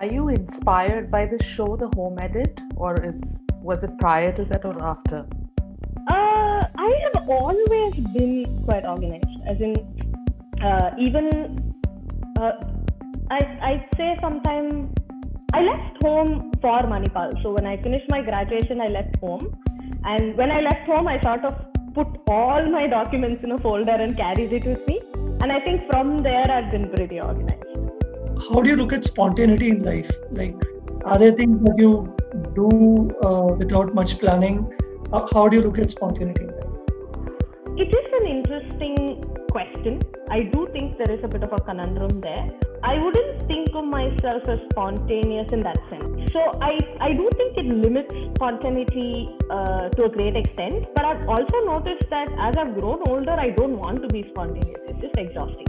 Are you inspired by the show, The Home Edit, or was it prior to that or after? I have always been quite organized. As in, even I'd say sometime I left home for Manipal. So when I finished my graduation, I left home, and when I left home, I sort of put all my documents in a folder and carried it with me. And I think from there, I've been pretty organized. How do you look at spontaneity in life? Like, are there things that you do without much planning? How do you look at spontaneity in life? It is an interesting question. I do think there is a bit of a conundrum there. I wouldn't think of myself as spontaneous in that sense. So I do think it limits spontaneity to a great extent. But I've also noticed that as I've grown older, I don't want to be spontaneous. It's just exhausting.